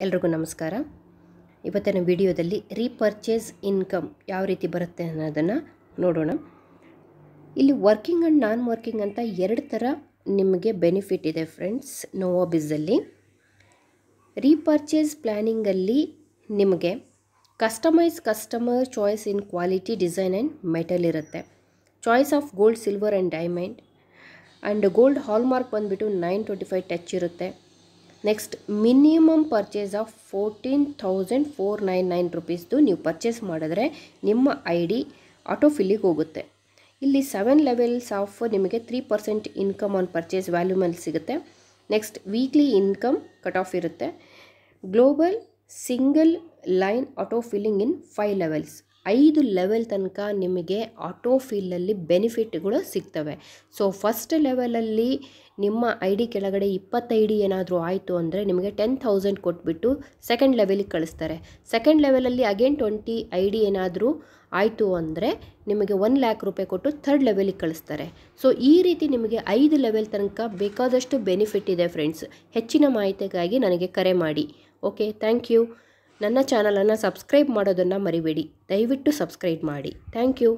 ಎಲ್ರಿಗೂ ನಮಸ್ಕಾರ. ಇವತ್ತಿನ ವಿಡಿಯೋದಲ್ಲಿ ರೀಪರ್ಚೇಸ್ ಇನ್ಕಮ್ ಯಾವ ರೀತಿ ಬರುತ್ತೆ ಅನ್ನೋದನ್ನು ನೋಡೋಣ. ಇಲ್ಲಿ ವರ್ಕಿಂಗ್ ಆ್ಯಂಡ್ ನಾನ್ ವರ್ಕಿಂಗ್ ಅಂತ ಎರಡು ಥರ ನಿಮಗೆ ಬೆನಿಫಿಟ್ ಇದೆ ಫ್ರೆಂಡ್ಸ್. ನೋವಾಬಿಸಲ್ಲಿ ರೀಪರ್ಚೇಸ್ ಪ್ಲ್ಯಾನಿಂಗಲ್ಲಿ ನಿಮಗೆ customer choice in quality, design and metal ಇರುತ್ತೆ. Choice of gold, silver and diamond and gold hallmark ಬಂದುಬಿಟ್ಟು 925 ಟಚ್ ಇರುತ್ತೆ. ನೆಕ್ಸ್ಟ್ ಮಿನಿಮಮ್ ಪರ್ಚೇಸ್ ಆಫ್ 14,499 ರುಪೀಸ್ದು ನೀವು ಪರ್ಚೇಸ್ ಮಾಡಿದ್ರೆ ನಿಮ್ಮ ID ಆಟೋಫಿಲ್ಲಿಗೆ ಹೋಗುತ್ತೆ. ಇಲ್ಲಿ 7 ಲೆವೆಲ್ಸ್ ಆಫ್ ನಿಮಗೆ 3% ಇನ್ಕಮ್ ಆನ್ ಪರ್ಚೇಸ್ ವ್ಯಾಲ್ಯೂ ಮೇಲೆ ಸಿಗುತ್ತೆ. Next weekly income cut off ಇರುತ್ತೆ. ಗ್ಲೋಬಲ್ ಸಿಂಗಲ್ ಲೈನ್ ಆಟೋಫಿಲ್ಲಿಂಗ್ ಇನ್ 5 ಲೆವೆಲ್ಸ್, 5 ಲೆವೆಲ್ ತನಕ ನಿಮಗೆ ಆಟೋಫಿಲ್ಲಲ್ಲಿ ಬೆನಿಫಿಟ್ಗಳು ಸಿಗ್ತವೆ. ಸೊ ಫಸ್ಟ್ ಲೆವೆಲಲ್ಲಿ ನಿಮ್ಮ ID ಕೆಳಗಡೆ 20 ID ಏನಾದರೂ ಆಯಿತು ಅಂದರೆ ನಿಮಗೆ 10,000 ಕೊಟ್ಬಿಟ್ಟು ಸೆಕೆಂಡ್ ಲೆವೆಲಿಗೆ ಕಳಿಸ್ತಾರೆ. ಸೆಕೆಂಡ್ ಲೆವೆಲಲ್ಲಿ ಅಗೇನ್ 20 ID ಏನಾದರೂ ಆಯಿತು ಅಂದರೆ ನಿಮಗೆ 1 ಲಕ್ಷ ರೂಪಾಯಿ ಕೊಟ್ಟು ಥರ್ಡ್ ಲೆವೆಲಿಗೆ ಕಳಿಸ್ತಾರೆ. ಸೊ ಈ ರೀತಿ ನಿಮಗೆ 5 ಲೆವೆಲ್ ತನಕ ಬೇಕಾದಷ್ಟು ಬೆನಿಫಿಟ್ ಇದೆ ಫ್ರೆಂಡ್ಸ್. ಹೆಚ್ಚಿನ ಮಾಹಿತಿಗಾಗಿ ನನಗೆ ಕರೆ ಮಾಡಿ. Okay, thank you. ನನ್ನ ಚಾನಲನ್ನು ಸಬ್ಸ್ಕ್ರೈಬ್ ಮಾಡೋದನ್ನು ಮರಿಬೇಡಿ. ದಯವಿಟ್ಟು ಸಬ್ಸ್ಕ್ರೈಬ್ ಮಾಡಿ. Thank you.